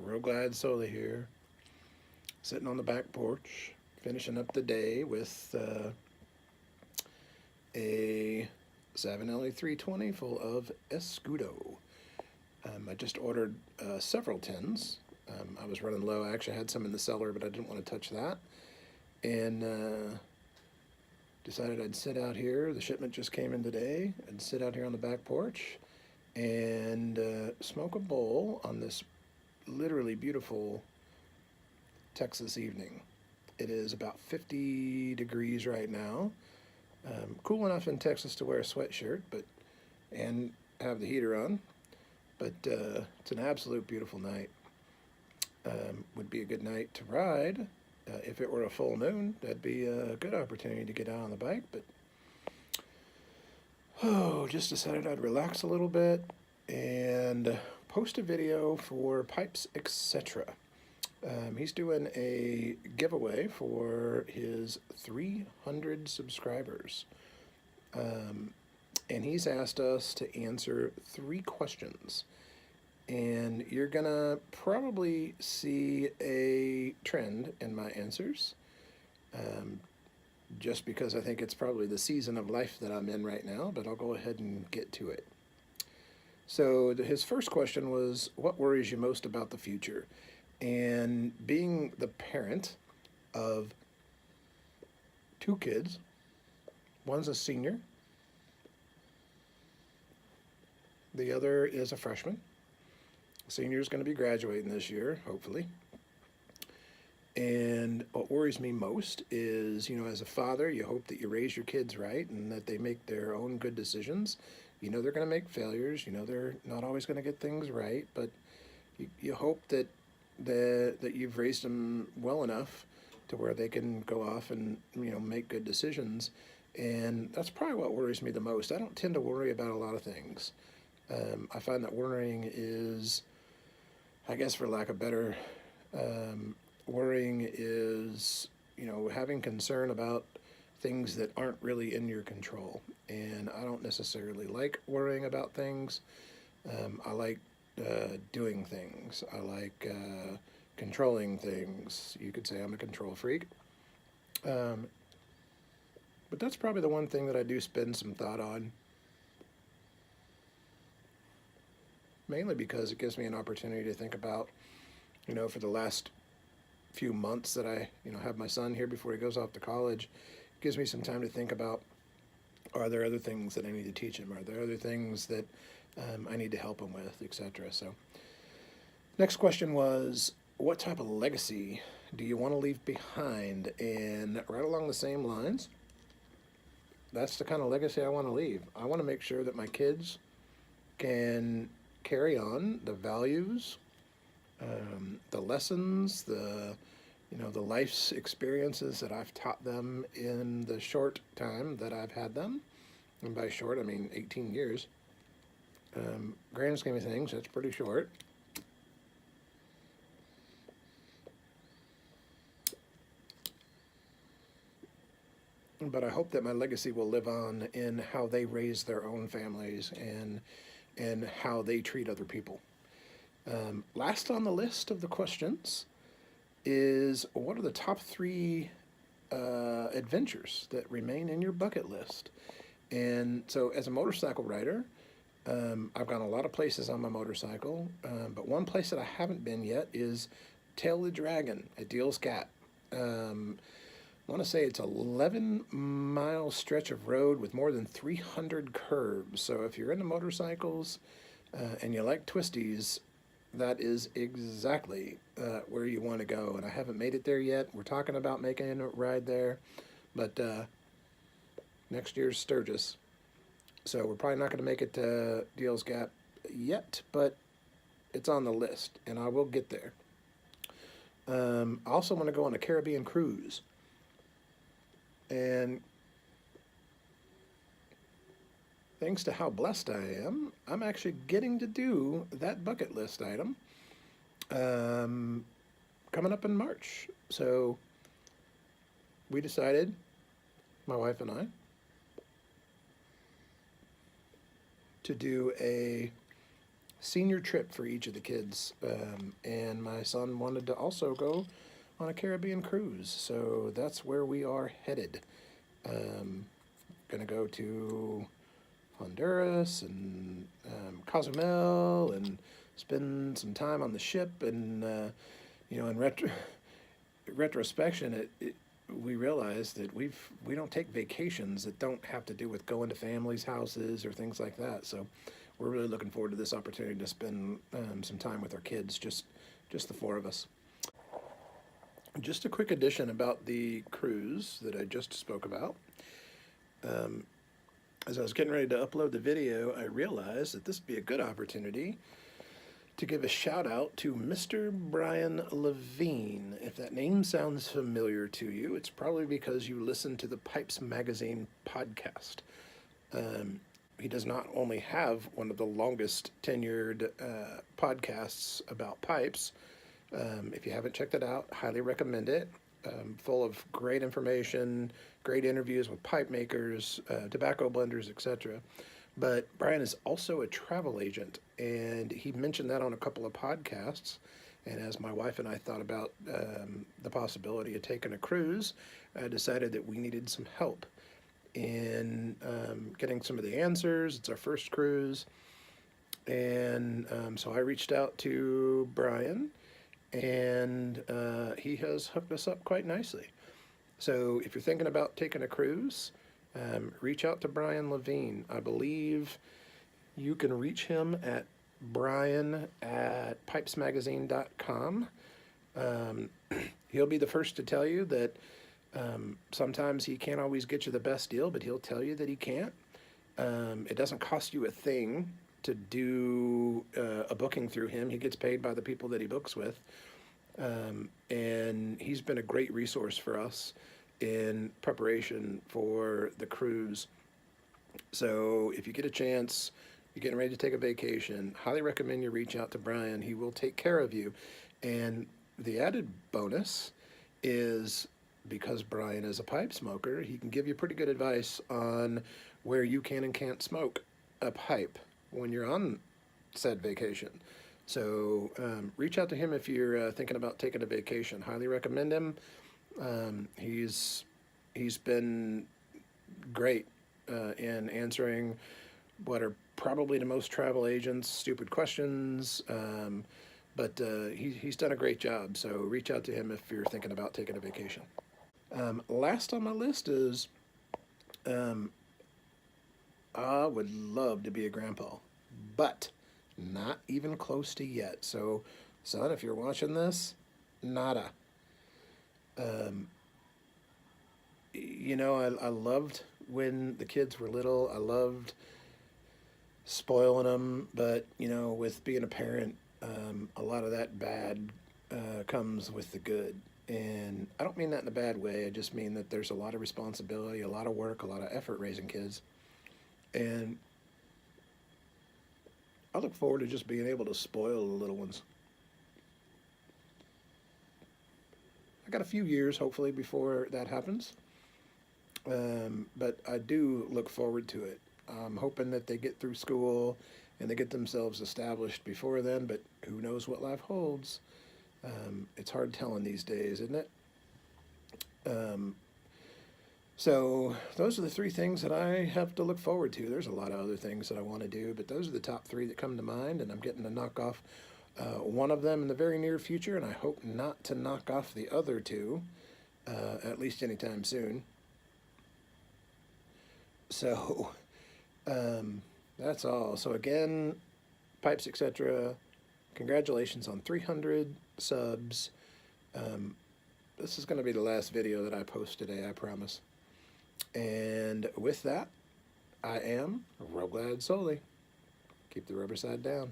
Real glad Sola here, sitting on the back porch, finishing up the day with a Savinelli 320 full of Escudo. I just ordered several tins. I was running low. I actually had some in the cellar, but I didn't want to touch that. And decided I'd sit out here. The shipment just came in today. I'd sit out here on the back porch and smoke a bowl on this literally beautiful Texas evening. It is about 50 degrees right now. Cool enough in Texas to wear a sweatshirt, and have the heater on. But it's an absolute beautiful night. Would be a good night to ride. If it were a full moon, that'd be a good opportunity to get out on the bike. But just decided I'd relax a little bit and post a video for Pipes Etc. He's doing a giveaway for his 300 subscribers. And he's asked us to answer 3 questions. And you're gonna probably see a trend in my answers, just because I think it's probably the season of life that I'm in right now, but I'll go ahead and get to it. So his first question was, what worries you most about the future? And being the parent of 2 kids, one's a senior, the other is a freshman. Senior is going to be graduating this year, hopefully. And what worries me most is, as a father, you hope that you raise your kids right and that they make their own good decisions. They're going to make failures. They're not always going to get things right, but you hope that you've raised them well enough to where they can go off and, make good decisions. And that's probably what worries me the most. I don't tend to worry about a lot of things. I find that worrying is, I guess for lack of better, worrying is, having concern about things that aren't really in your control. And I don't necessarily like worrying about things. I like doing things. I like controlling things. You could say I'm a control freak. But that's probably the one thing that I do spend some thought on. Mainly because it gives me an opportunity to think about, for the last few months that I, have my son here before he goes off to college, it gives me some time to think about, are there other things that I need to teach him? Are there other things that I need to help him with, etc.? So, next question was, what type of legacy do you want to leave behind? And right along the same lines, that's the kind of legacy I want to leave. I want to make sure that my kids can carry on the values, the lessons, the life's experiences that I've taught them in the short time that I've had them. And by short, I mean 18 years. Grand scheme of things, that's pretty short. But I hope that my legacy will live on in how they raise their own families and how they treat other people. Last on the list of the questions is, what are the top 3 adventures that remain in your bucket list? And so as a motorcycle rider, I've gone a lot of places on my motorcycle, but one place that I haven't been yet is Tail the Dragon at Deals Gap. I want to say it's an 11-mile stretch of road with more than 300 curbs. So if you're into motorcycles and you like twisties, that is exactly where you want to go. And I haven't made it there yet. We're talking about making a ride there, but next year's Sturgis. So we're probably not going to make it to Deals Gap yet, but it's on the list, and I will get there. I also want to go on a Caribbean cruise. And thanks to how blessed I am, I'm actually getting to do that bucket list item coming up in March. So we decided, my wife and I, to do a senior trip for each of the kids. And my son wanted to also go on a Caribbean cruise, so that's where we are headed. Gonna go to Honduras and Cozumel and spend some time on the ship. And in retrospection, we realized that we don't take vacations that don't have to do with going to families' houses or things like that. So we're really looking forward to this opportunity to spend some time with our kids, just the four of us. Just a quick addition about the cruise that I just spoke about. As I was getting ready to upload the video, I realized that this would be a good opportunity to give a shout out to Mr. Brian Levine. If that name sounds familiar to you, it's probably because you listen to the Pipes Magazine podcast. He does not only have one of the longest tenured podcasts about pipes. If you haven't checked it out, highly recommend it. Full of great information, great interviews with pipe makers, tobacco blenders, etc. But Brian is also a travel agent, and he mentioned that on a couple of podcasts. And as my wife and I thought about the possibility of taking a cruise, I decided that we needed some help in getting some of the answers. It's our first cruise. And so I reached out to Brian, and he has hooked us up quite nicely. So if you're thinking about taking a cruise, reach out to Brian Levine. I believe you can reach him at brian@pipesmagazine.com. He'll be the first to tell you that sometimes he can't always get you the best deal, but he'll tell you that he can't. It doesn't cost you a thing to do a booking through him. He gets paid by the people that he books with. And he's been a great resource for us in preparation for the cruise. So if you get a chance, you're getting ready to take a vacation, highly recommend you reach out to Brian. He will take care of you. And the added bonus is, because Brian is a pipe smoker, he can give you pretty good advice on where you can and can't smoke a pipe when you're on said vacation. So reach out to him if you're thinking about taking a vacation. Highly recommend him. He's been great in answering what are probably the most travel agents' stupid questions, but he's done a great job. So reach out to him if you're thinking about taking a vacation. Last on my list is I would love to be a grandpa, but not even close to yet. So, son, if you're watching this, nada. I loved when the kids were little. I loved spoiling them, but, with being a parent, a lot of that bad comes with the good. And I don't mean that in a bad way. I just mean that there's a lot of responsibility, a lot of work, a lot of effort raising kids. And I look forward to just being able to spoil the little ones. I got a few years, hopefully, before that happens. But I do look forward to it. I'm hoping that they get through school and they get themselves established before then, but who knows what life holds. It's hard telling these days, isn't it? So those are the three things that I have to look forward to. There's a lot of other things that I want to do, but those are the top three that come to mind, and I'm getting to knock off one of them in the very near future, and I hope not to knock off the other two, at least anytime soon. So that's all. So again, Pipes, etc., congratulations on 300 subs. This is going to be the last video that I post today, I promise. And with that, I am Roglad Soli. Keep the rubber side down.